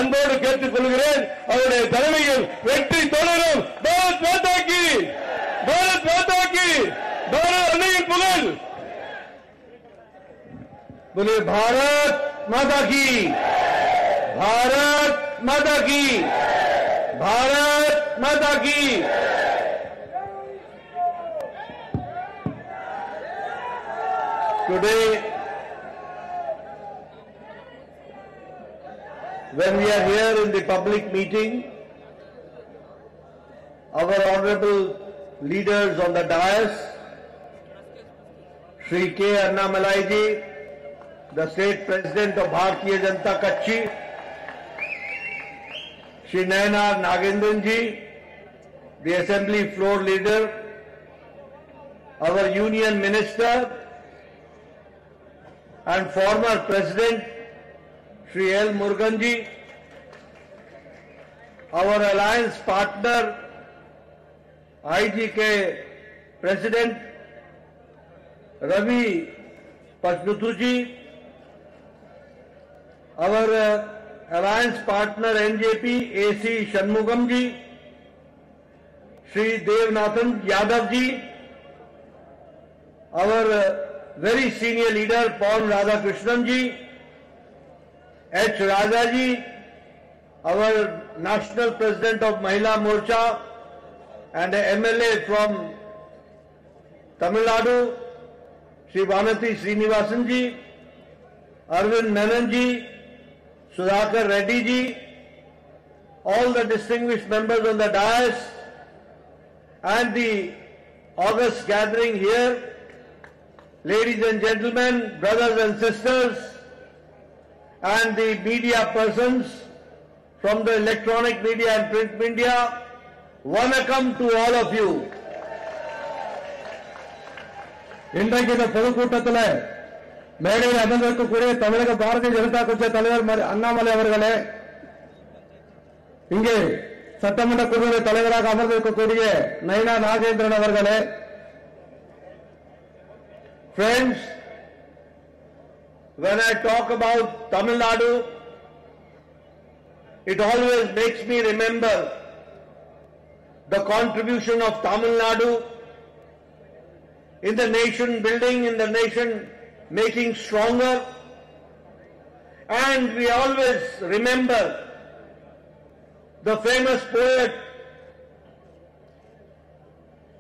அன்போடு கேட்டுக் கொள்கிறேன். அவருடைய தலைமையில் வெற்றி தொடரும். பாரத் மாதா கி, பாரத் மாதா கி, பாரத் அன்னையின் புகழ். बोले भारत माता की, भारत माता की, भारत माता की. Today, when we are here in the public meeting, our honorable leaders on the dais, Shri K. Annamalai ji, the State President of Bharatiya Janata Kutch, Shri Nayanar Nagendran ji, the Assembly Floor Leader, our Union Minister and former President Shri L. Murugan ji, our alliance partner IGK President Ravi Pachnutu ji, our alliance partner NJP AC Shanmugam ji, Shri Devanathan Yadav ji, our very senior leader Paul Radhakrishnan ji, H. Raja ji, our national president of Mahila Morcha and MLA from Tamil Nadu, Shri Vanati Srinivasan ji, Arvind Menon ji, Sudhakar Reddy ji, all the distinguished members on the dais and the august gathering here, ladies and gentlemen, brothers and sisters, and the media persons from the electronic media and print media, vanakkam to all of you. இன்றைக்கு இந்த பொதுக்கூட்டத்தில் மேடையில் அமர்ந்திருக்கக்கூடிய தமிழக பாரதிய ஜனதா கட்சி தலைவர் அண்ணாமலை அவர்களே, இங்கே சட்டமன்ற குழுவின் தலைவராக அமர்ந்திருக்கக்கூடிய நயனா நாகேந்திரன் அவர்களே, friends, when I talk about Tamil Nadu, it always makes me remember the contribution of Tamil Nadu in the nation building, in the nation making stronger, and we always remember the famous poet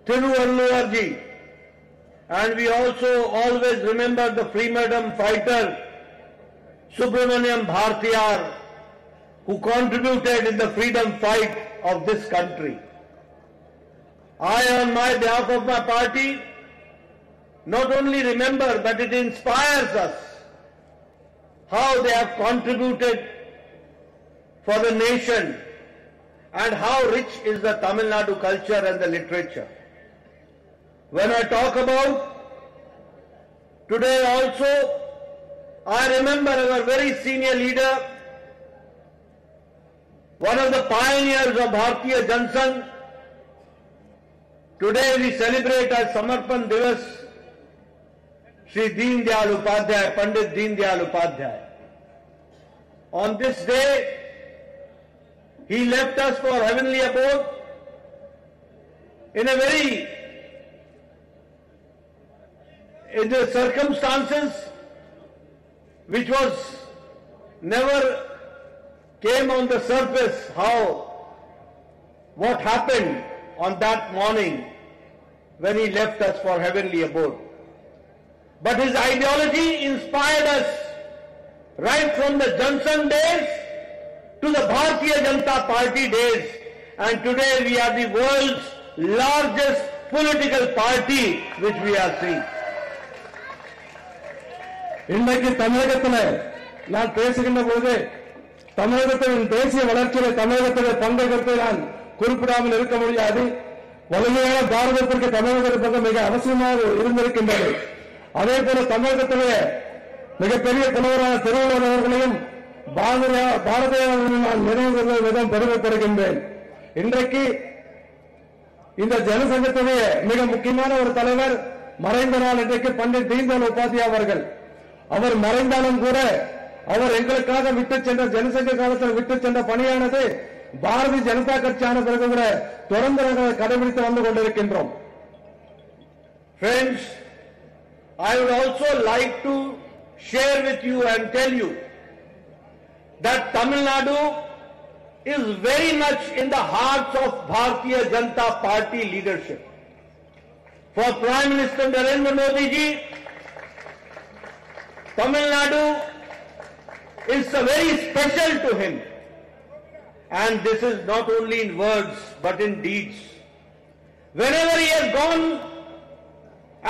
Tiruvalluvar ji, and we also always remember the freedom fighter Subramaniam Bhartiyar, who contributed in the freedom fight of this country. I, on my behalf of my party, not only remember, but it inspires us how they have contributed for the nation and how rich is the Tamil Nadu culture and the literature. When I talk about today also, I remember our very senior leader, one of the pioneers of Bharatiya Jansangh. Today we celebrate as Samarpan Divas Shri Deen Dayal Upadhyay, Pandit Deen Dayal Upadhyay. On this day, he left us for heavenly abode in the circumstances which was never came on the surface, what happened on that morning when he left us for heavenly abode. But his ideology inspired us right from the Jansangh days to the Bharatiya Janata Party days, and today we are the world's largest political party which we are seeing. இன்றைக்கு தமிழகத்தில் நான் பேசுகின்ற பொழுது தமிழகத்தின் தேசிய வளர்ச்சியில் தமிழகத்திலே பங்கை கருத்தை நான் குறிப்பிடாமல் இருக்க முடியாது. வலிமையான பாரதத்திற்கு தமிழகத்தின் பங்கு மிக அவசியமாக இருந்திருக்கின்றது. அதே போல தமிழகத்திலே மிகப்பெரிய தலைவரான திருவள்ளுவர் அவர்களையும் பாரதியார் நான் நினைவு விதம் பெருமைப்படுகின்றேன். இன்றைக்கு இந்த ஜனசங்கத்துடைய மிக முக்கியமான ஒரு தலைவர் மறைந்த நாள் இன்றைக்கு பண்டிட் தீன்தயாள் உபாத்யாயா அவர்கள். அவர் மறைந்தாலும் கூட அவர் எங்களுக்காக விட்டு சென்ற ஜனசங்க காலத்தில் விட்டு சென்ற பணியானது பாரதிய ஜனதா கட்சியான பிறகு கூட தொடர்ந்து நாங்கள் கடைபிடித்து வந்து கொண்டிருக்கின்றோம். Friends, I would also like to share with you and tell you that Tamil Nadu is very much in the hearts of Bharatiya Janata Party leadership. For Prime Minister Narendra Modi ji, Tamil Nadu is very special to him. And this is not only in words but in deeds. Whenever he has gone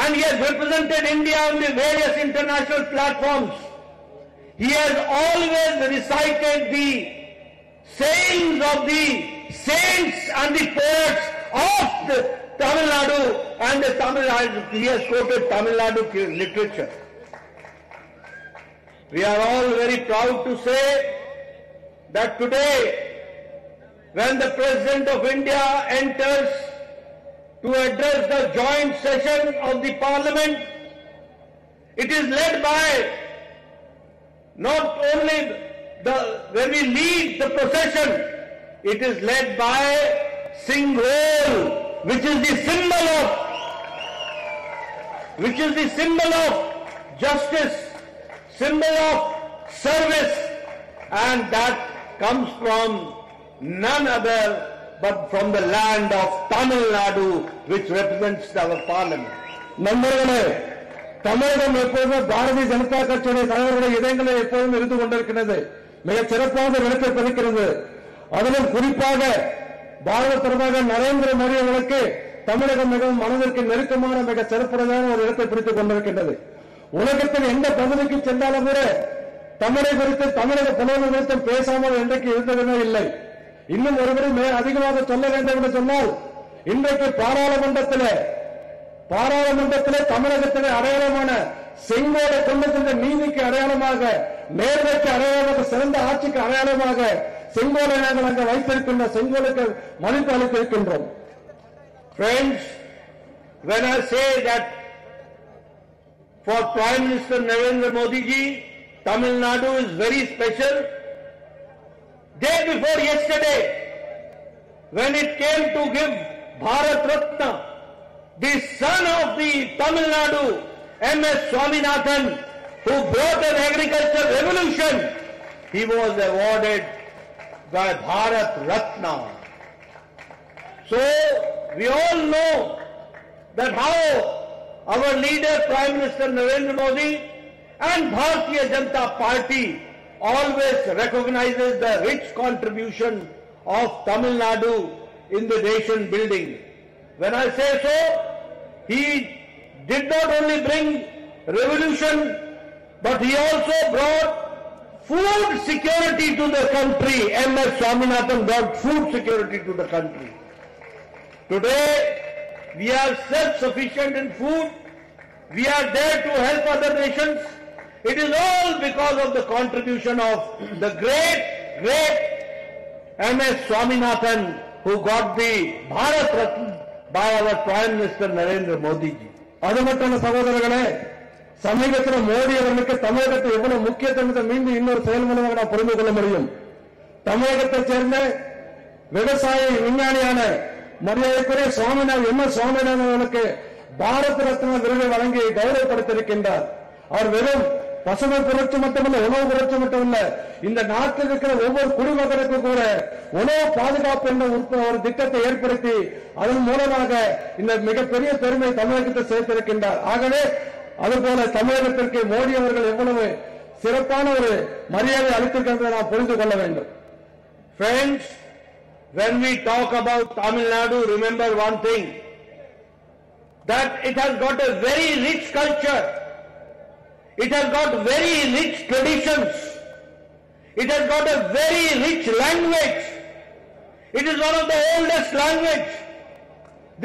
and he has represented India on the various international platforms, he has always recited the sayings of the saints and the poets of the Tamil Nadu, and he has quoted Tamil Nadu literature. We are all very proud to say that today, when the President of India enters to address the joint session of the Parliament, it is led by not only when we lead the procession, it is led by Singhol, which is the symbol of justice, symbol of service, and that comes from none other but from the land of Tamil Nadu, which represents our parliament. நண்பர்களே, தமிழகம் எப்போதுமே பாரதிய ஜனதா கட்சியுடைய தலைவர்களுடைய இதயங்களில் எப்போதும் இருந்து கொண்டிருக்கிறது. மிக சிறப்பாக இடத்தை பதிக்கிறது. அதிலும் குறிப்பாக பாரத பிரதமர் நரேந்திர மோடி அவர்களுக்கு தமிழகம் மிகவும் மனதிற்கு நெருக்கமான மிக சிறப்புறதான ஒரு இடத்தை பிடித்துக் கொண்டிருக்கின்றது. உலகத்தில் எந்த பகுதிக்கு சென்றாலும் கூட தமிழை குறித்து தமிழக புலவர் குறித்து பேசாமல் இன்றைக்கு இருந்ததுமே இல்லை. இன்னும் ஒருவரை அதிகமாக சொல்ல வேண்டும் என்று சொன்னால், இன்றைக்கு பாராளுமன்றத்திலே தமிழகத்திலே அடையாளமான செங்கோலை கொண்டு சென்ற நீதிக்கு அடையாளமாக, நேர்மைக்கு அடையாளமாக, சிறந்த ஆட்சிக்கு அடையாளமாக செங்கோலை நாங்கள் அங்கே வைத்திருக்கின்ற செங்கோலுக்கு மதிப்பு அளித்திருக்கின்றோம். Friends, when I say that for Prime Minister Narendra Modi ji, Tamil Nadu is very special, day before yesterday, when it came to give Bharat Ratna, the son of the Tamil Nadu, M.S. Swaminathan, who brought an agricultural revolution, he was awarded by Bharat Ratna. So, we all know that how our leader, Prime Minister Narendra Modi, and Bharatiya Janata Party always recognizes the rich contribution of Tamil Nadu in the nation building. When I say so, he did not only bring revolution, but he also brought food security to the country. M.S. Swaminathan brought food security to the country. Today, we are self-sufficient in food. We are there to help other nations. It is all because of the contribution of the great M.S. Swaminathan, who got the Bharat Ratna by our Prime Minister Narendra Modi ji. அது மட்டும் சகோதரர்களே, சமீபத்தில் மோடி அவர்களுக்கு தமிழகத்தை எவ்வளவு முக்கியத்துவத்தை மீண்டும் இன்னொரு செயல் மூலமாக நாம் புரிந்து கொள்ள முடியும். தமிழகத்தைச் சேர்ந்த விவசாய விஞ்ஞானியான மரியாதைக்குரிய M.S. சுவாமிநாதன் அவர்களுக்கு பாரத ரத்னா விருதை வழங்கி கௌரவப்படுத்தியிருக்கின்றார். அவர் வெறும் பசுமை புரட்சி மட்டுமல்ல, உணவு புரட்சி மட்டுமல்ல, இந்த நாட்டில் இருக்கிற ஒவ்வொரு குடிமகனுக்கும் கூட உணவு பாதுகாப்பு என்ற ஒரு திட்டத்தை ஏற்படுத்தி அதன் மூலமாக இந்த மிகப்பெரிய பெருமை தமிழகத்தை சேர்த்திருக்கின்றார். ஆகவே அதுபோல தமிழகத்திற்கு மோடி அவர்கள் எவ்வளவு சிறப்பான ஒரு மரியாதை அளித்திருக்கின்றதை நாம் புரிந்து கொள்ள வேண்டும். Friends, when we talk about Tamil Nadu, remember one thing, that it has got a very rich culture. It has got very rich traditions. It has got a very rich language. It is one of the oldest language.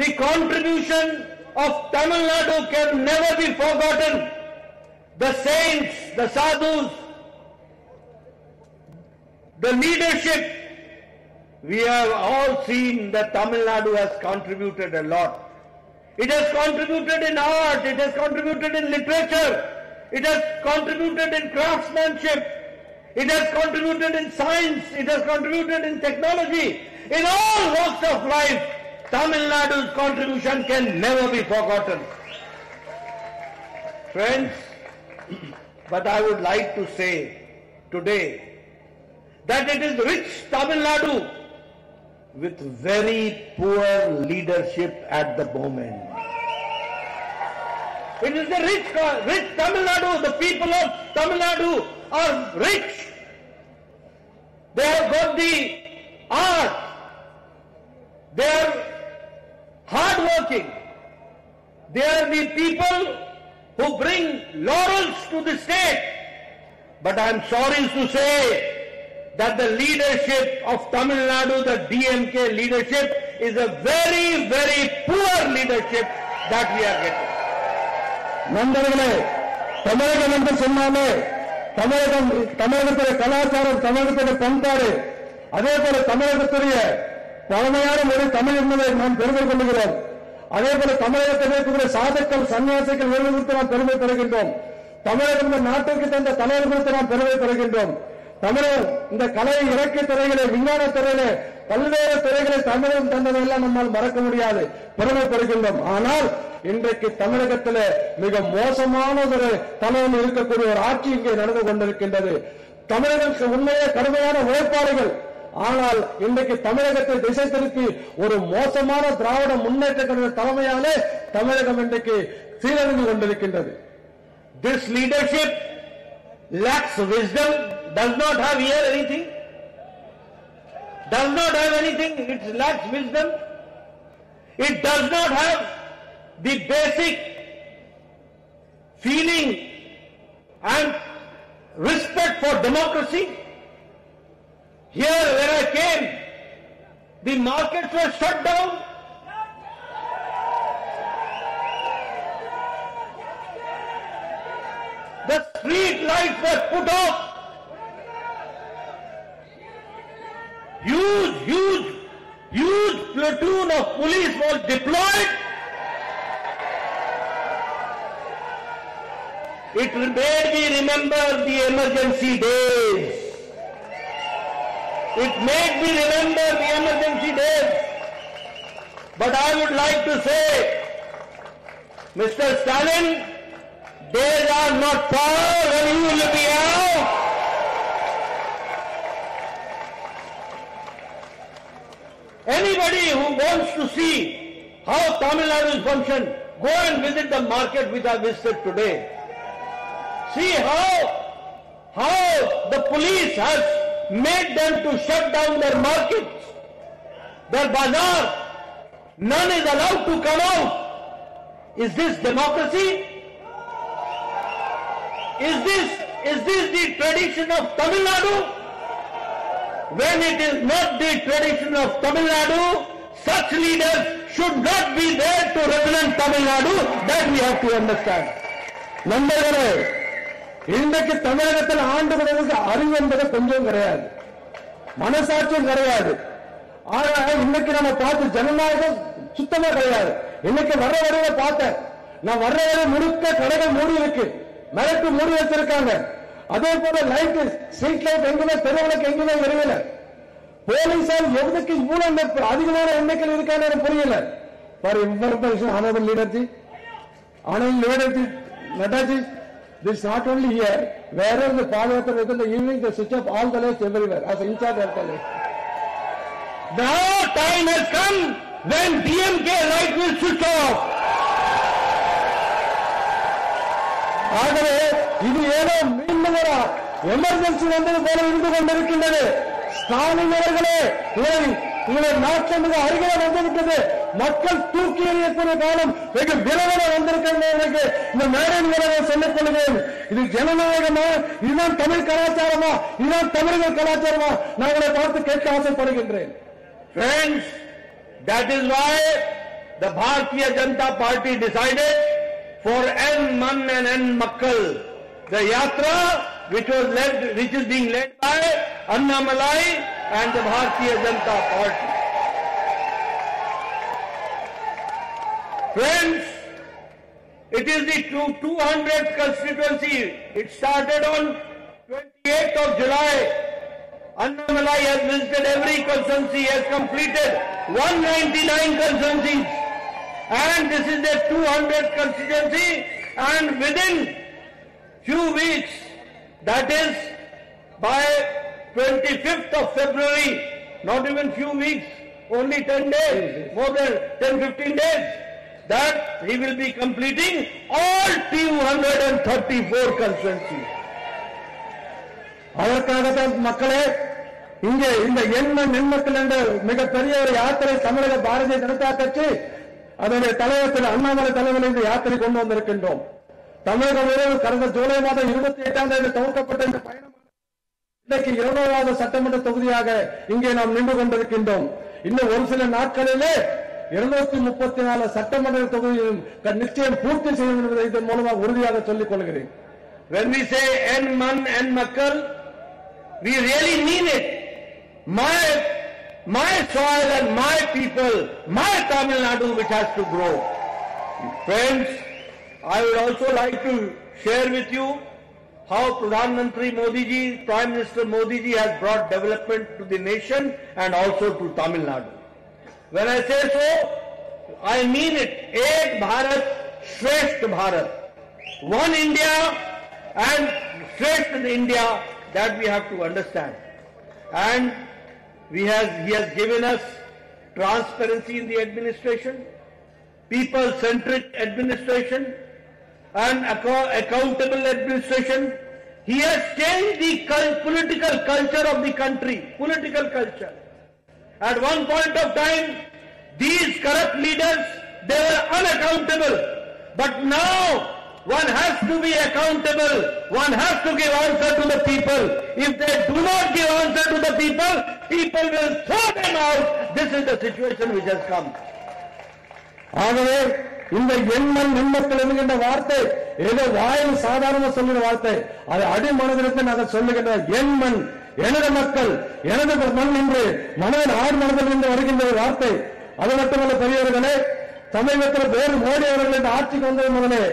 The contribution of Tamil Nadu can never be forgotten. The saints, the sadhus, the leadership, we have all seen that Tamil Nadu has contributed a lot. It has contributed in art, it has contributed in literature, it has contributed in craftsmanship, It has contributed in science. It has contributed in technology. In all walks of life, Tamil Nadu's contribution can never be forgotten. Friends, but I would like to say today that it is rich Tamil Nadu with very poor leadership at the moment. It is the rich Tamil Nadu. The people of Tamil Nadu are rich. They have got the art. They are hardworking. They are the people who bring laurels to the state. But I am sorry to say that the leadership of Tamil Nadu, the DMK leadership, is a very, very poor leadership that we are getting. நண்பர்களே, தமிழகம் என்று சொன்னாலே தமிழகத்துடைய கலாச்சாரம், தமிழகத்துடைய பண்பாடு, அதே போல தமிழகத்துடைய பழமையான மொழி தமிழ் என்பதை நாம் பெருமை கொள்கிறோம். அதே போல தமிழகத்தில் இருக்கக்கூடிய சாதுக்கள், சன்னியாசிகள் உயர்வு குறித்து நாம் பெருமை பெறுகின்றோம். தமிழகம் இந்த நாட்டிற்கு தந்த தலைவர் குறித்து நாம் பெருமை பெறுகின்றோம். தமிழர் இந்த கலை, இலக்கிய துறைகளை, விஞ்ஞான துறையிலே, பல்வேறு துறைகளை தமிழகம் தந்ததெல்லாம் நம்மால் மறக்க முடியாது, பெருமை பெறுகின்றோம். ஆனால் இன்றைக்கு தமிழகத்தில் மிக மோசமான ஒரு தலைவன் இருக்கக்கூடிய ஒரு ஆட்சி இங்கே நடந்து கொண்டிருக்கின்றது. தமிழகத்துக்கு உண்மையே கடுமையான உழைப்பாளிகள். ஆனால் இன்றைக்கு தமிழகத்தை திசை திருப்பி ஒரு மோசமான திராவிட முன்னேற்ற கழக தலைமையாலே தமிழகம் இன்றைக்கு சீரழிந்து கொண்டிருக்கின்றது. This leadership lacks wisdom, does not have here anything, does not have anything, it lacks wisdom. It does not have the basic feeling and respect for democracy. Here where I came, the markets were shut down. The street lights were put off. Huge platoon of police was deployed. It made me remember the emergency days. It made me remember the emergency days. But I would like to say, Mr. Stalin, days are not far when you will be out. Anybody who wants to see how Tamil Nadu is function, go and visit the market which I visited today. See how the police has made them to shut down their markets, their bazaar. None is allowed to come out. Is this democracy? Is this the tradition of Tamil Nadu? When it is not the tradition of Tamil Nadu, such leaders should not be there to represent Tamil Nadu. That we have to understand. நண்பர்களே, இன்றைக்கு தமிழகத்தில் ஆண்டு விடுவதற்கு அறிவு என்பது கொஞ்சம் கிடையாது, மனசாட்சியும் கிடையாது. ஆனா இன்னைக்கு நம்ம பார்த்து ஜனநாயகம் சுத்தமா கிடையாது. இன்னைக்கு வர்ற வரையில பார்த்தேன், நான் வர்ற வரை முழுக்க கடைகள் மூடி இருக்கு, மிளகு மூடி வச்சிருக்காங்க. அதே போல லைட், ஸ்ட்ரீட் லைட் எங்குமே, தெருவிளக்கு எங்குமே எரியல. போலீசார் எதுக்கு இவ்வளவு அதிகமான எண்ணிக்கையில் இருக்கான்னு புரியல. ஃபார் இன்ஃபர்மேஷன், ஆனரபிள் லீடர்ஜி, நட்டாஜி, this is not only here, wherever the Padayatra is in the evening, they switch off all the lights everywhere as in charge of the light. Now time has come when DMK light will switch off. ஆகவே இது ஏதோ மீண்டும் ஒரு emergency வந்தது போல இருந்து கொண்டிருக்கின்றது. ஸ்டாலின் அவர்களே, உங்களை நாட்கள் மிக அருகில் வந்துவிட்டது. மக்கள் தூக்கி எறியக்கூடிய காலம் வெகு விரைவில் வந்திருக்கிறது. இந்த மேடையின் மூலமாக சொல்லிக் கொள்கிறேன், இது ஜனநாயகமா, இதுதான் தமிழ் கலாச்சாரமா, இதுதான் தமிழர்கள் கலாச்சாரமா, நான் உங்களை பார்த்து கேட்க ஆசைப்படுகின்றேன். Friends, that is why the Bharatiya Janata Party decided for N Man and N Makkal, the Yatra which is being led by Annamalai and the Bharatiya Janata Party. Friends, it is the 200th constituency. It started on 20 8th of July, Annamalai has visited every constituency, has completed 199 constituencies, and this is the 200th constituency, and within few weeks, that is by 25th of February, not even few weeks, only 10 days, more than 10-15 days, that he will be completing all 234 constituencies. அதற்காகத்தான் மக்களே இங்கே இந்த எண்மக்கள் என்ற மிகப்பெரிய ஒரு யாத்திரை தமிழக பாரதிய ஜனதா கட்சி அதனுடைய தலைவர் திரு அண்ணாமலை தலைமையில் இந்த யாத்திரை கொண்டு வந்திருக்கின்றோம். தமிழகம் முழுவதும் கடந்த ஜூலை மாதம் 28ஆம் தேதி துவக்கப்பட்ட இந்த பயணம் இன்றைக்கு 2வது சட்டமன்ற தொகுதியாக இங்கே நாம் நின்று கொண்டிருக்கின்றோம். இன்னும் ஒரு சில நாட்களிலே 234 சட்டமன்ற தொகுதியும் நிச்சயம் பூர்த்தி செய்யும் என்பதை இதன் மூலமாக உறுதியாக சொல்லிக் கொள்கிறேன். When we say N Man N Makkal, we really mean it. My soil and my people, my Tamil Nadu which has to grow. Friends, I would also like to share with you how Pradhan Mantri Modi ji, Prime Minister Modi ji has brought development to the nation and also to Tamil Nadu. When I say so, I mean it. Ek Bharat, Shresth Bharat. One India and Shresth India, that we have to understand. And he has given us transparency in the administration, people-centric administration, and accountable administration. He has changed the political culture of the country, political culture. At one point of time, these corrupt leaders, they were unaccountable. But now, one has to be accountable. One has to give answer to the people. If they do not give answer to the people, people will throw them out. This is the situation which has come. ஆகவே இந்த எண்மண் நிம்மக்கள் என்கின்ற வார்த்தை ஏதோ வாயில் சாதாரண சொல்லுகிற வார்த்தை, அது அடிமனதிற்கு நாங்கள் சொல்லுகின்ற எண்மண், எனது மக்கள், எனது மண் என்று மனதில் ஆழ் மனதில் இருந்து வருகின்ற ஒரு வார்த்தை. அது மட்டுமல்ல பெரியவர்களே, தமிழகத்தில் வேறு மோடி அவர்கள் இந்த ஆட்சிக்கு வந்தது முதலே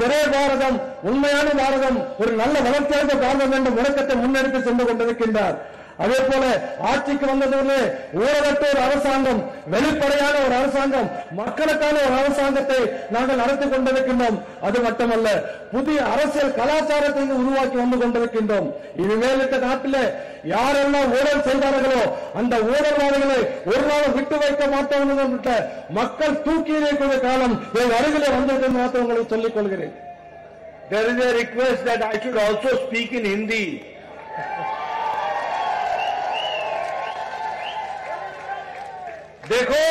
ஒரே பாரதம், உண்மையான பாரதம், ஒரு நல்ல வளர்ச்சியடைந்த பாரதம் என்ற முழக்கத்தை முன்னெடுத்து சென்று கொண்டிருக்கின்றார். அதே போல ஆட்சிக்கு வந்ததோடு ஊழலற்ற ஒரு அரசாங்கம், வெளிப்படையான ஒரு அரசாங்கம், மக்களுக்கான ஒரு அரசாங்கத்தை நாங்கள் நடத்தி கொண்டிருக்கின்றோம். அது மட்டுமல்ல, புதிய அரசியல் கலாச்சாரத்தை உருவாக்கி வந்து கொண்டிருக்கின்றோம். இனிமேல் இந்த நாட்டில் யாரெல்லாம் ஊழல் செய்தார்களோ அந்த ஊழல்வாதிகளை ஒரு நாள் விட்டு வைக்க மாட்டோம் என்ற மக்கள் தூக்கி எறியக்கூடிய காலம் என் அருகிலே வந்திருக்கிறது மாத்திரம் உங்களுக்கு சொல்லிக் கொள்கிறேன். There is a request that I should also speak in Hindi. देखो,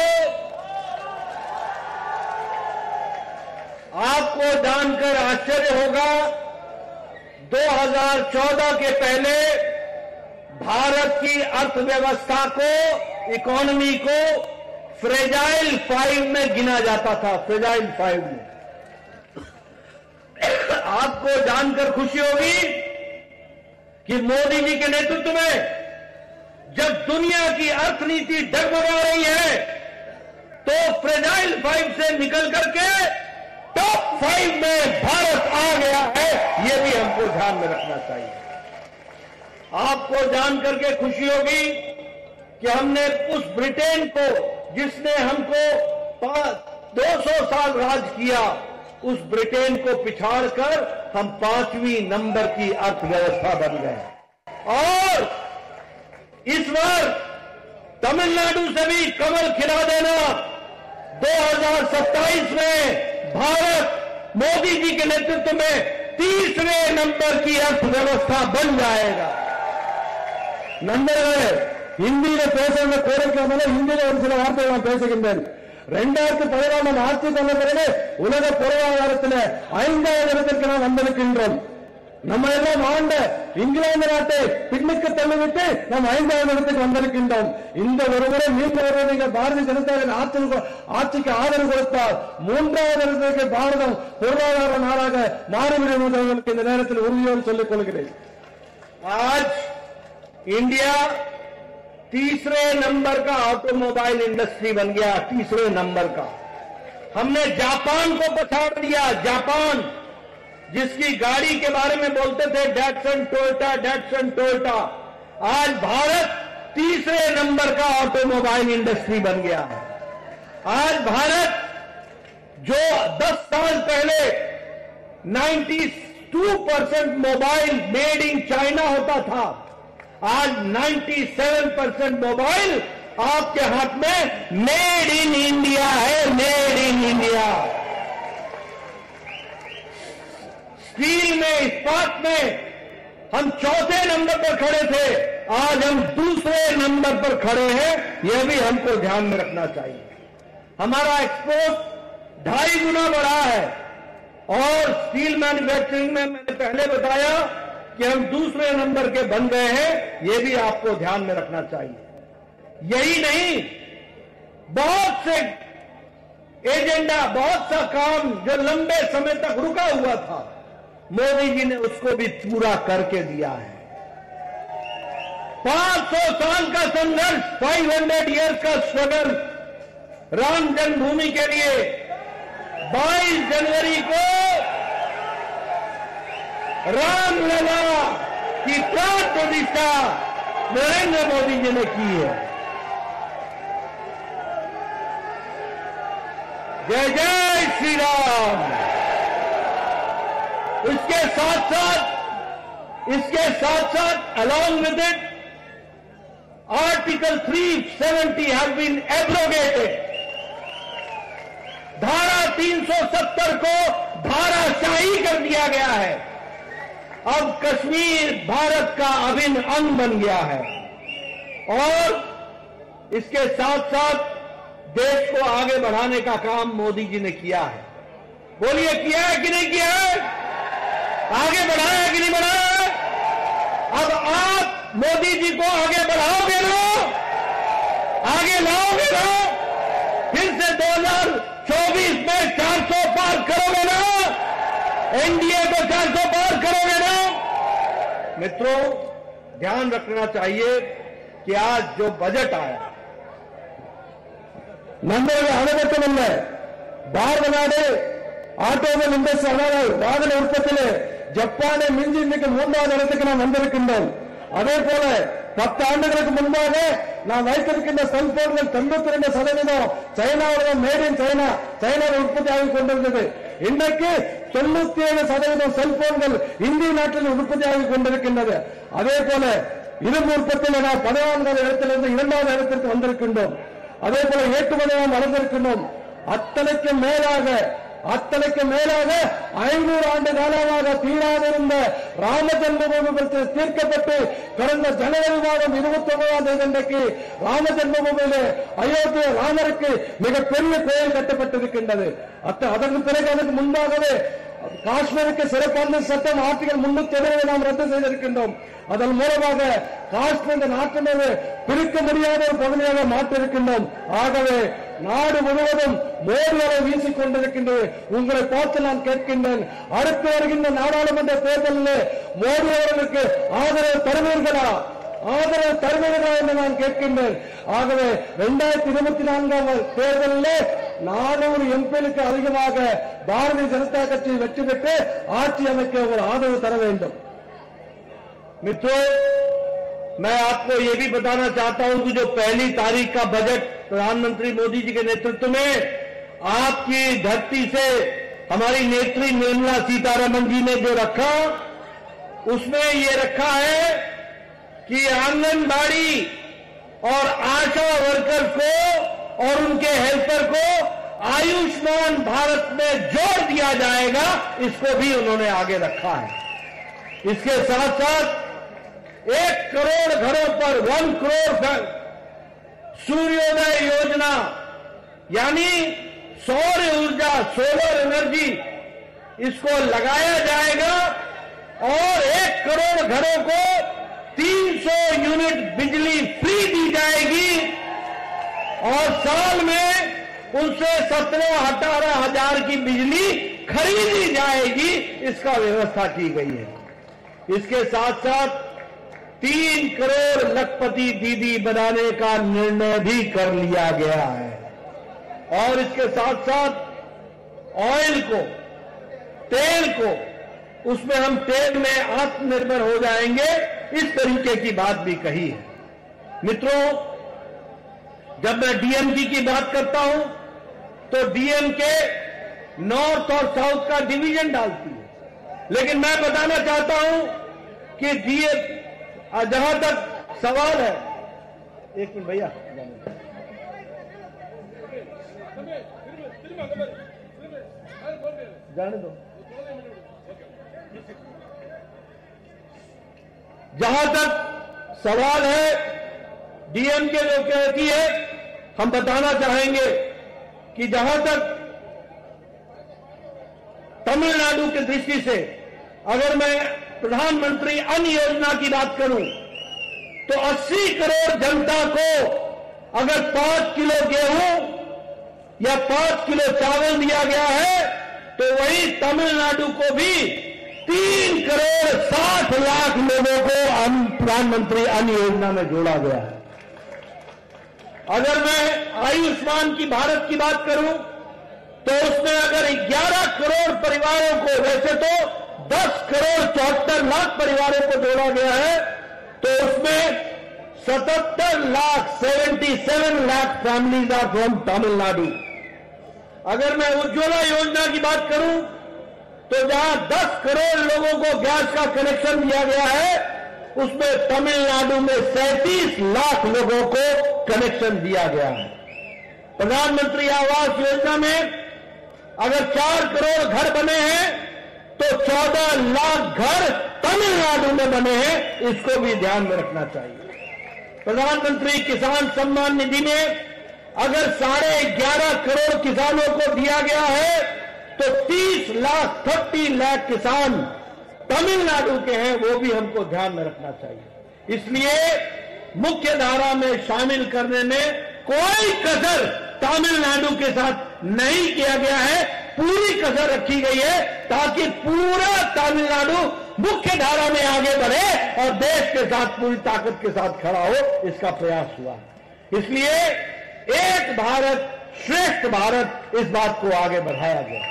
आपको जानकर आश्चर्य होगा, 2014 के पहले भारत की अर्थव्यवस्था को, इकोनॉमी को फ्रेजाइल 5 में गिना जाता था, फ्रेजाइल 5 में। आपको जानकर खुशी होगी कि मोदी जी के नेतृत्व में जब दुनिया की अर्थनीति डगमगा रही है, तो फ्रेजाइल 5 से निकल करके टॉप 5 में भारत आ गया है। ये भी हमको ध्यान में रखना चाहिए। आपको जान करके खुशी होगी कि हमने उस ब्रिटेन को, जिसने हमको 200 साल राज किया, उस ब्रिटेन को पिछाड़कर हम 5वीं नंबर की अर्थव्यवस्था बन गए। और इस बार तमिलनाडु से भी कमल खिला देना। 2027 में भारत मोदी जी के नेतृत्व में 3रे नंबर की अर्थव्यवस्था बन जाएगा। நண்பர்களே, ஹிந்தியில பேசுகிற கோரிக்கை ஹிந்தியில ஒரு சில வார்த்தைகள் நான் பேசுகின்றேன். 2017 ஆட்சிக்கு வந்த பிறகு உலக பொருளாதாரத்தில் 5வது இடத்திற்கு நாம் வந்திருக்கின்றோம். நம்ம எல்லாம் ஆண்ட இங்கிலாந்து நாட்டை பின்னுக்கு தள்ளிவிட்டு நாம் 5வது இடத்துக்கு வந்திருக்கின்றோம். இந்த ஒருமுறை நீங்கள் பாரதிய ஜனதாவின் ஆட்சிக்கு ஆதரவு கொடுத்தால் 3வது இடத்திற்கு பாரதம் பொருளாதார நாடாக மாறிவிடும் என்பதற்கு இந்த நேரத்தில் உறுதியோடு சொல்லிக் கொள்கிறேன். आज इंडिया 3रे नंबर का ऑटोमोबाइल इंडस्ट्री बन गया, 3रे नंबर का। हमने जापान को पछाड़ दिया। जापान जिसकी गाड़ी के बारे में बोलते थे डैटसन टोयोटा, आज भारत तीसरे नंबर का ऑटोमोबाइल इंडस्ट्री बन गया है। आज भारत जो 10 साल पहले 92% मोबाइल मेड इन चाइना होता था, आज 97% मोबाइल आपके हाथ में मेड इन इंडिया है, मेड इन इंडिया। स्टील में, इस्पात में हम चौथे नंबर पर खड़े थे, आज हम दूसरे नंबर पर खड़े हैं। यह भी हमको ध्यान में रखना चाहिए। हमारा एक्सपोर्ट 2.5 गुना बढ़ा है और स्टील मैन्युफैक्चरिंग में मैंने पहले बताया कि हम दूसरे नंबर के बन गए हैं। यह भी आपको ध्यान में रखना चाहिए। यही नहीं, बहुत से एजेंडा, बहुत सा काम जो लंबे समय तक रुका हुआ था, मोदी जी ने उसको भी पूरा करके दिया है। 500 साल का संघर्ष, 500 ईयर्स का स्ट्रगल राम जन्मभूमि के लिए 22 जनवरी को रामलला की प्राण प्रतिष्ठा नरेंद्र मोदी जी ने की है। जय जय श्री राम। इसके साथ साथ along with it article 370 has been abrogated. धारा 370 को धाराशाही कर दिया गया है। अब कश्मीर भारत का अभिन्न अंग बन गया है और इसके साथ साथ देश को आगे बढ़ाने का काम मोदी जी ने किया है। बोलिए, किया है कि नहीं किया है? आगे बढ़ाया है कि नहीं बढ़ाया है? अब आप मोदी जी को आगे बढ़ाओगे ना, आगे लाओगे ना, फिर से 2024 में 400 पार करोगे ना, एनडीए को 400 पार करोगे ना। मित्रों, ध्यान रखना चाहिए कि आज जो बजट आया, நம்மளுடைய அனுபவத்தில் இல்லை, பாரத நாடு ஆட்டோமொபைல் இண்டஸ்ட்ரி வாகன உற்பத்தியிலே ஜப்பானை மிஞ்சி இன்னைக்கு 3வது இடத்துக்கு நாம் வந்திருக்கின்றோம். அதே போல 10 ஆண்டுகளுக்கு முன்பாக நாம் வைத்திருக்கின்ற செல்போன்கள் 92% சைனாவில் மேட் இன் சைனாவில் உற்பத்தி ஆகிக் கொண்டிருந்தது. இன்றைக்கு 97% செல்போன்கள் இந்திய நாட்டில் உற்பத்தி ஆகிக் கொண்டிருக்கின்றது. அதே போல இரும்பு உற்பத்தியில் நாம் 14வது இடத்திலிருந்து 2வது இடத்திற்கு வந்திருக்கின்றோம். அதே போல ஏற்றுமதி நாம் வளர்ந்திருக்கின்றோம். அத்தனைக்கு மேலாக 500 ஆண்டு காலமாக தீராதிருந்த ராம ஜென்மபூமி பிரச்சனை தீர்க்கப்பட்டு கடந்த ஜனவரி மாதம் 29ஆம் தேதி அன்றைக்கு ராம ஜென்மபூமியிலே அயோத்திய ராமருக்கு மிகப்பெரிய கோயில் கட்டப்பட்டிருக்கின்றது. அதற்கு பிறகு அதற்கு முன்பாகவே காஷ்மீருக்கு சிறப்பான சட்டம் ஆர்டிகல் 370 நாம் ரத்து செய்திருக்கின்றோம். அதன் மூலமாக காஷ்மீர் நாட்டினது பிரிக்க முடியாத ஒரு பகுதியாக மாற்றிருக்கின்றோம். ஆகவே நாடு முழுவதும் மோடி அலை வீசிக் கொண்டிருக்கின்றது. உங்களை பார்த்து நான் கேட்கின்றேன், அடுத்து வருகின்ற நாடாளுமன்ற தேர்தலில் மோடி அவர்களுக்கு ஆதரவு தருவீர்களா என்று நான் கேட்கின்றேன். ஆகவே 2024 தேர்தலில் 400 எம்பிகளுக்கு அதிகமாக பாரதிய ஜனதா கட்சி வெற்றி பெற்று ஆட்சி அமைக்க ஒரு ஆதரவு தர வேண்டும். मित्रों, मैं आपको यह भी बताना चाहता हूं कि जो 1 तारीख का बजट प्रधानमंत्री मोदी जी के नेतृत्व में आपकी धरती से हमारी नेत्री निर्मला सीतारमण जी ने जो रखा, उसमें ये रखा है कि आंगनबाड़ी और आशा वर्कर को और उनके हेल्पर को आयुष्मान भारत में जोड़ दिया जाएगा। इसको भी उन्होंने आगे रखा है। इसके साथ साथ 1 करोड़ घरों पर 1 करोड़ सूर्योदय योजना, यानी सौर ऊर्जा, सोलर एनर्जी, इसको लगाया जाएगा और 1 करोड़ घरों को 300 यूनिट बिजली फ्री दी जाएगी और साल में उनसे 17-18 हजार की बिजली खरीदी जाएगी। इसका व्यवस्था की गई है। इसके साथ साथ 3 करोड़ लखपति दीदी बनाने का निर्णय भी कर लिया गया है और इसके साथ साथ ऑयल को, तेल को उसमें हम तेल में आत्मनिर्भर हो जाएंगे, इस तरीके की बात भी कही है। मित्रों, जब मैं डीएमके की बात करता हूं तो डीएमके नॉर्थ और साउथ का डिवीजन डालती है, लेकिन मैं बताना चाहता हूं कि जहां तक सवाल है, एक मिनट भैया, जाने दो। जहां तक सवाल है डीएमके जो कहती है, हम बताना चाहेंगे कि जहां तक तमिलनाडु की दृष्टि से अगर मैं प्रधानमंत्री अन्न योजना की बात करूं तो 80 करोड़ जनता को अगर 5 किलो गेहूं या 5 किलो चावल दिया गया है तो वही तमिलनाडु को भी 3 करोड़ 60 लाख लोगों को प्रधानमंत्री अन्न योजना में जोड़ा गया है। अगर मैं आयुष्मान की भारत की बात करूं तो उसमें अगर 11 करोड़ परिवारों को, वैसे तो 10 करोड़ 74 लाख परिवारों को जोड़ा गया है, तो उसमें 77 lakh families are from Tamil Nadu. अगर मैं उज्ज्वला योजना की बात करूं तो जहां 10 करोड़ लोगों को गैस का कनेक्शन दिया गया है, उसमें तमिलनाडु में 37 लाख लोगों को कनेक्शन दिया गया है। प्रधानमंत्री आवास योजना में अगर 4 करोड़ घर बने हैं तो 14 लाख घर तमिलनाडु में बने हैं, इसको भी ध्यान में रखना चाहिए। प्रधानमंत्री किसान सम्मान निधि में अगर 11.5 करोड़ किसानों को दिया गया है तो 30 लाख किसान तमिलनाडु के हैं, वो भी हमको ध्यान में रखना चाहिए। इसलिए मुख्य धारा में शामिल करने में कोई कसर तमिलनाडु के साथ नहीं किया गया है, पूरी कसर रखी गई है ताकि पूरा तमिलनाडु मुख्य धारा में आगे बढ़े और देश के साथ पूरी ताकत के साथ खड़ा हो, इसका प्रयास हुआ। इसलिए एक भारत श्रेष्ठ भारत, इस बात को आगे बढ़ाया गया।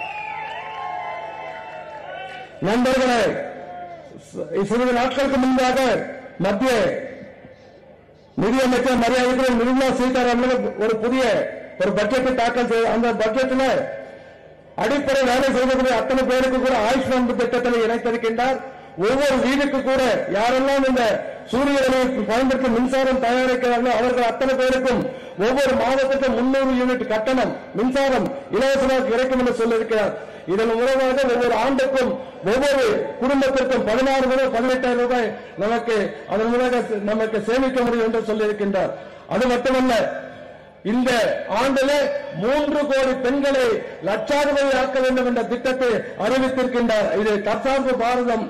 நண்பர்களே, சிறிது நாட்களுக்கு முன்பாக மத்திய நிதியமைச்சர் மரியாதைக்குரிய நிர்மலா சீதாராமன் ஒரு புதிய பட்ஜெட்டை தாக்கல் செய்த அந்த பட்ஜெட்டில் அடிப்படை வேலை செய்யக்கூடிய அத்தனை பேருக்கு கூட ஆயுஷ்மான் திட்டத்தில் இணைத்திருக்கின்றார். ஒவ்வொரு வீடுக்கு கூட யாரெல்லாம் இந்த சூரிய ஒளியை பயன்படுத்தி மின்சாரம் தயாரிக்கிறார்களோ அவர்கள் அத்தனை பேருக்கும் ஒவ்வொரு மாதத்துக்கு 300 யூனிட் கட்டணம் மின்சாரம் இலவசமாக கிடைக்கும் என்று சொல்லியிருக்கிறார். இதன் மூலமாக ஒவ்வொரு ஆண்டுக்கும் ஒவ்வொரு குடும்பத்திற்கும் 16 முதல் 18,000 ரூபாய் அதன் மூலமாக நமக்கு சேமிக்க முடியும் என்று சொல்லியிருக்கின்றார். அது மட்டுமல்ல, இந்த ஆண்டிலே 3 கோடி பெண்களை லட்சாதிபதி ஆக்க வேண்டும் என்ற திட்டத்தை அறிவித்திருக்கின்றார். இது தற்சார்பு பாரதம்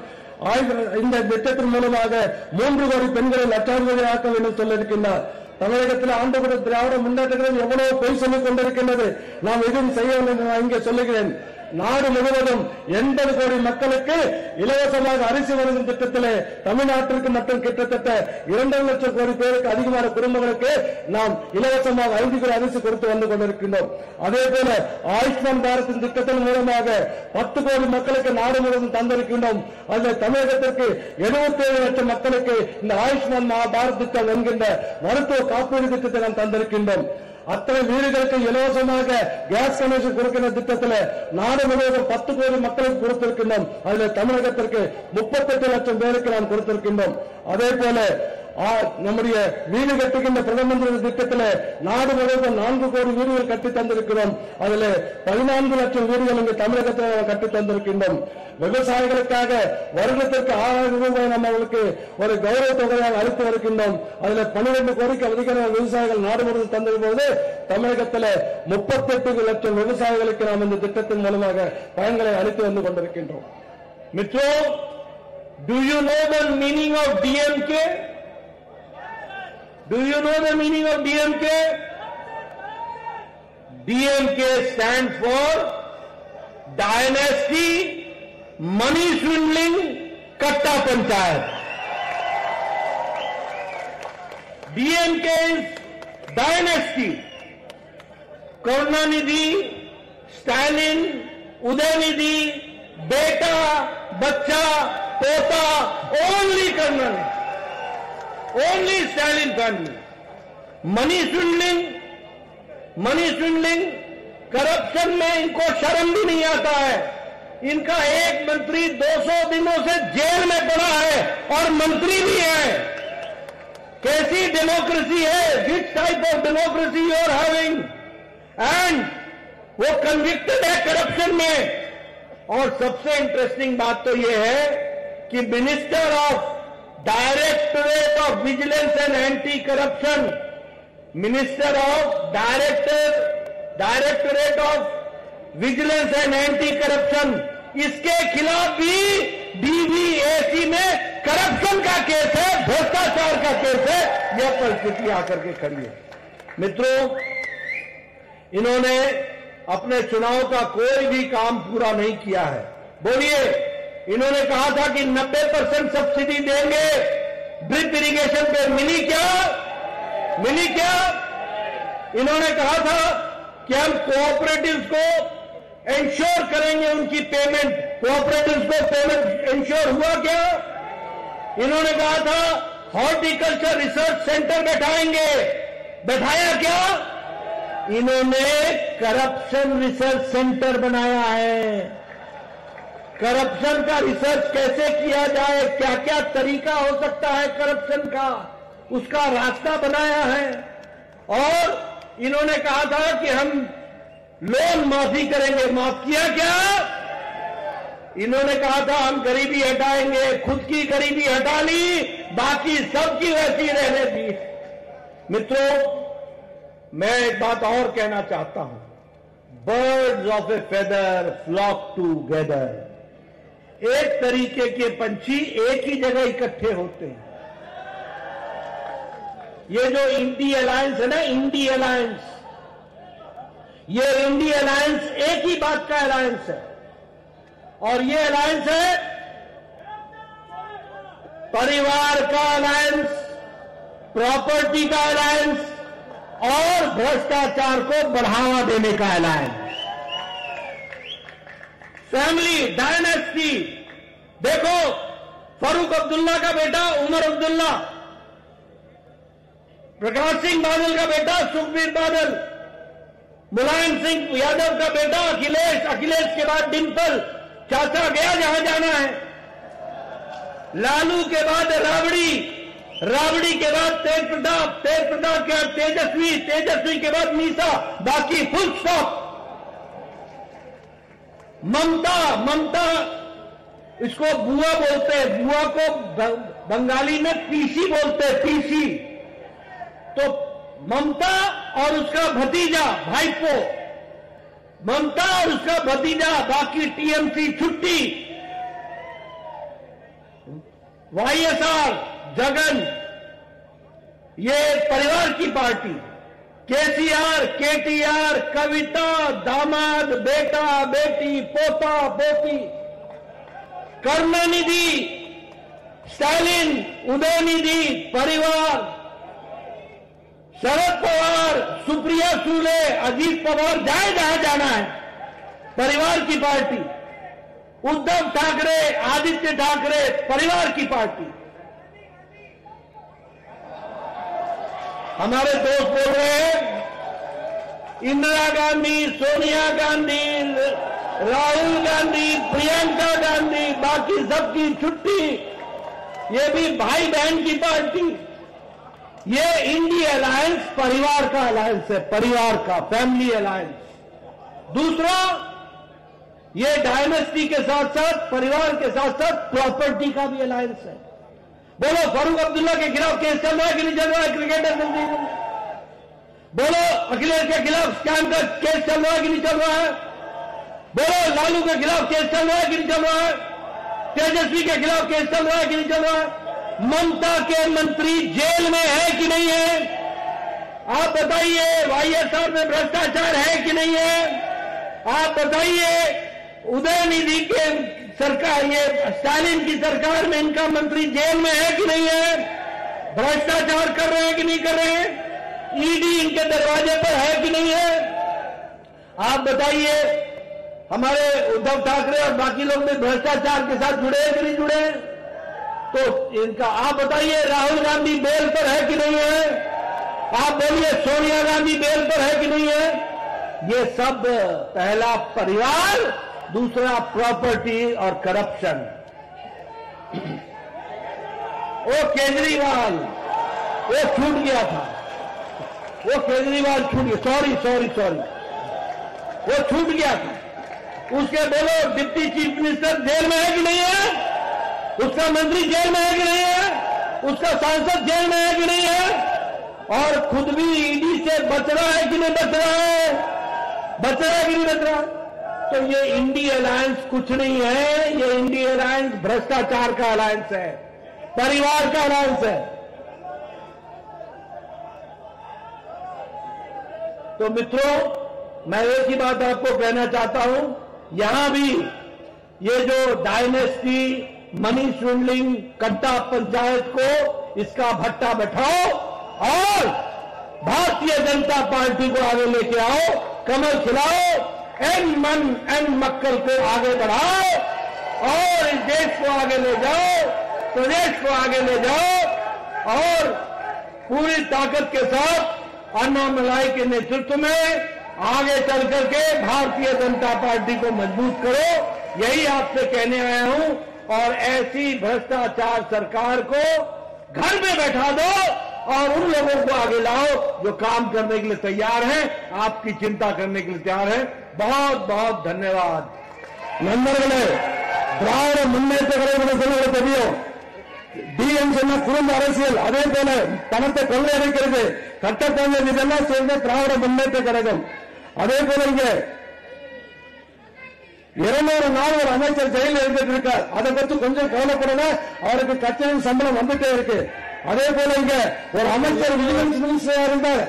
இந்த திட்டத்தின் மூலமாக 3 கோடி பெண்களை லட்சாதிபதி ஆக்க வேண்டும் சொல்லியிருக்கின்றார். தமிழகத்தில் ஆண்டு திராவிட முன்னேற்றங்கள் எவ்வளவு பொய் சொல்லிக் கொண்டிருக்கின்றது, நாம் எதுவும் செய்யவில்லை என்று நான் இங்கே சொல்லுகிறேன். நாடு முழுவதும் 80 கோடி மக்களுக்கு இலவசமாக அரிசி வழங்கும் திட்டத்திலே தமிழ்நாட்டிற்கு மட்டும் கிட்டத்தட்ட 2 லட்சம் கோடி பேருக்கு அதிகமான குடும்பங்களுக்கு நாம் இலவசமாக 5 கிலோ அரிசி கொடுத்து வந்து கொண்டிருக்கின்றோம். அதே போல ஆயுஷ்மான் பாரத் திட்டத்தின் மூலமாக 10 கோடி மக்களுக்கு நாடு முழுவதும் தந்திருக்கின்றோம். அதில் தமிழகத்திற்கு 77 லட்சம் மக்களுக்கு இந்த ஆயுஷ்மான் பாரத் திட்டம் என்கின்ற மருத்துவ காப்பீடு திட்டத்தை நாம் தந்திருக்கின்றோம். அத்தனை வீடுகளுக்கு இலவசமாக கேஸ் கனெக்ஷன் கொடுக்கின்ற திட்டத்தில் நாடு முழுவதும் 10 கோடி மக்களுக்கு கொடுத்திருக்கின்றோம். அதில் தமிழகத்திற்கு 38 லட்சம் பேருக்கு நாம் கொடுத்திருக்கின்றோம். அதே போல நம்முடைய வீடு கட்டுகின்ற பிரதம மந்திரி திட்டத்தில் நாடு முழுவதும் 4 கோடி வீடுகள் கட்டி தந்திருக்கிறோம். அதில் 14 லட்சம் வீடுகள் இங்கு தமிழகத்தில் கட்டி தந்திருக்கின்றோம். விவசாயிகளுக்காக வருடத்திற்கு 6,000 ரூபாய் நம்ம அவர்களுக்கு ஒரு கௌரவ தொகையாக அளித்து வருகின்றோம். அதில் 12 கோடிக்கு அதிகமான விவசாயிகள் நாடு முழுவதும் தந்திருப்போது தமிழகத்தில் 38 லட்சம் விவசாயிகளுக்கு நாம் இந்த திட்டத்தின் மூலமாக பயன்களை அளித்து வந்து கொண்டிருக்கின்றோம். मित्रों, do you know the meaning of DMK? Do you know the meaning of DMK? DMK stands for Dynasty Money Swindling Katta Panchayat. DMK is dynasty. Karunanidhi, Stalin, Udayanidhi, बेटा, बच्चा, पोता, ओनली कर्नल, only Stalin family. Money swindling, corruption में इनको शर्म भी नहीं आता है। इनका एक मंत्री 200 दिनों से जेल में पड़ा है और मंत्री भी है। कैसी डेमोक्रेसी है? Which type of democracy you are having? And वो कन्विक्टेड है करप्शन में। और सबसे इंटरेस्टिंग बात तो यह है कि minister of directorate of vigilance and anti corruption, minister of directorate of vigilance and anti corruption, इसके खिलाफ भी डीवीएसी में करप्शन का केस है, भ्रष्टाचार का केस है। यह परिस्थिति आकर के खड़ी है। मित्रों, इन्होंने अपने चुनाव का कोई भी काम पूरा नहीं किया है। बोलिए, इन्होंने कहा था कि 90% सब्सिडी देंगे ड्रिप इरिगेशन पे, मिली क्या? इन्होंने कहा था कि हम कोऑपरेटिव्स को इंश्योर करेंगे उनकी पेमेंट, कोऑपरेटिव्स को पेमेंट इंश्योर हुआ क्या? इन्होंने कहा था हॉर्टिकल्चर रिसर्च सेंटर बैठाएंगे, बैठाया क्या? इन्होंने करप्शन रिसर्च सेंटर बनाया है। करप्शन का रिसर्च कैसे किया जाए, क्या क्या तरीका हो सकता है करप्शन का, उसका रास्ता बनाया है। और इन्होंने कहा था कि हम लोन माफी करेंगे, माफ किया क्या? इन्होंने कहा था हम गरीबी हटाएंगे, खुद की गरीबी हटा ली, बाकी सबकी वैसी रहने दी। मित्रों, मैं एक बात और कहना चाहता हूं, birds of a feather flock together. एक तरीके के पंछी एक ही जगह इकट्ठे होते हैं। ये जो इंडी अलायंस है ना, इंडी अलायंस, ये इंडी अलायंस एक ही बात का अलायंस है। और ये अलायंस है परिवार का अलायंस, प्रॉपर्टी का अलायंस और भ्रष्टाचार को बढ़ावा देने का अलायंस। Family dynasty. देखो, फारूक अब्दुल्ला का बेटा उमर अब्दुल्ला, प्रकाश सिंह बादल का बेटा सुखबीर बादल, मुलायम सिंह यादव का बेटा अखिलेश, अखिलेश के बाद डिंपल, चाचा गया जहां जाना है, लालू के बाद राबड़ी, राबड़ी के बाद तेज प्रताप, तेज प्रताप के बाद तेजस्वी, तेजस्वी के बाद मीसा, बाकी फुल स्टॉप। ममता, ममता इसको बुआ बोलते हैं, बुआ को बंगाली में पीसी बोलते हैं, पीसी। तो ममता और उसका भतीजा भाईपो, ममता और उसका भतीजा, बाकी टीएमसी छुट्टी, वाईएसआर, जगन, ये परिवार की पार्टी, केसीआर, केटीआर, कविता, दामाद, बेटा, बेटी, पोता, पोती, करुणानिधि, स्टालिन, उदयनिधि, परिवार, शरद पवार, सुप्रिया सुले, अजीत पवार, जाए जहां जाना है, परिवार की पार्टी, उद्धव ठाकरे, आदित्य ठाकरे, परिवार की पार्टी। हमारे दोस्त बोल रहे हैं इंदिरा गांधी, सोनिया गांधी, राहुल गांधी, प्रियंका गांधी, बाकी सबकी छुट्टी, ये भी भाई बहन की पार्टी। ये इंडी अलायंस परिवार का अलायंस है, परिवार का, फैमिली अलायंस। दूसरा, ये डायनेस्टी के साथ साथ, परिवार के साथ साथ प्रॉपर्टी का भी अलायंस है। बोलो, फारूक अब्दुल्ला के खिलाफ केस चल रहा है कि नहीं चल रहा है? क्रिकेटर दिल्ली में बोलो, अखिलेश के खिलाफ स्कैम का केस चल रहा है कि नहीं चल रहा है? बोलो, लालू के खिलाफ केस चल रहा है कि नहीं चल रहा है? तेजस्वी के खिलाफ केस चल रहा है कि नहीं चल रहा है? ममता के मंत्री जेल में है कि नहीं है? आप बताइए, वाईएसआर में भ्रष्टाचार है कि नहीं है? आप बताइए, उदयनिधि के सरकार, ये स्टालिन की सरकार में इनका मंत्री जेल में है कि नहीं है? भ्रष्टाचार कर रहे हैं कि नहीं कर रहे हैं? ईडी इनके दरवाजे पर है कि नहीं है? आप बताइए, हमारे उद्धव ठाकरे और बाकी लोग भी भ्रष्टाचार के साथ जुड़े हैं कि नहीं जुड़े हैं? तो इनका आप बताइए, राहुल गांधी बेल पर है कि नहीं है? आप बोलिए, सोनिया गांधी बेल पर है कि नहीं है? ये सब पहला परिवार, दूसरा प्रॉपर्टी और करप्शन। वो केजरीवाल वो छूट गया था, वो केजरीवाल छूट गया, सॉरी वो छूट गया था। उसके बोलो डिप्टी चीफ मिनिस्टर जेल में है कि नहीं है? उसका मंत्री जेल में है कि नहीं है? उसका सांसद जेल में है कि नहीं है? और खुद भी ईडी से बच रहा है कि नहीं बच रहा है? बच रहा है कि नहीं बच रहा? तो ये इंडी अलायंस कुछ नहीं है, ये इंडी अलायंस भ्रष्टाचार का अलायंस है, परिवार का अलायंस है। तो मित्रों, मैं एक ही बात आपको कहना चाहता हूं, यहां भी ये जो डायनेस्टी, मनी स्विंडलिंग, कट्टा पंचायत को इसका भट्टा बैठाओ और भारतीय जनता पार्टी को आगे लेके आओ, कमल खिलाओ, एन मन एन मक्कल को आगे बढ़ाओ और इस देश को आगे ले जाओ, प्रदेश को आगे ले जाओ और पूरी ताकत के साथ अन्नामलाई के नेतृत्व में आगे चल करके भारतीय जनता पार्टी को मजबूत करो, यही आपसे कहने आया हूं। और ऐसी भ्रष्टाचार सरकार को घर में बैठा दो और उन लोगों को आगे लाओ जो काम करने के लिए तैयार हैं, आपकी चिंता करने के लिए तैयार हैं। बहुत बहुत धन्यवाद। नंबरगले திராவிட முன்னேற்ற கழகம் சொல்லுகிற தெரியும், டிஎம் சொன்ன குறும்பு அரசியல், அதே போல பணத்தை கொள்ளையடிக்கிறது, கட்டப்பொங்கல், இதெல்லாம் சேர்ந்த திராவிட முன்னேற்ற கழகம். அதே போல இங்க 200 நாள் ஒரு அமைச்சர் ஜெயிலில் இருந்துட்டு இருக்கார், அதை பற்றி கொஞ்சம் கவலைப்படல, அவருக்கு கட்சியின் சம்பளம் வந்துட்டே இருக்கு. அதே போல இங்க ஒரு அமைச்சர் விஜிலன்ஸ் மினிஸ்டரா இருந்தார்,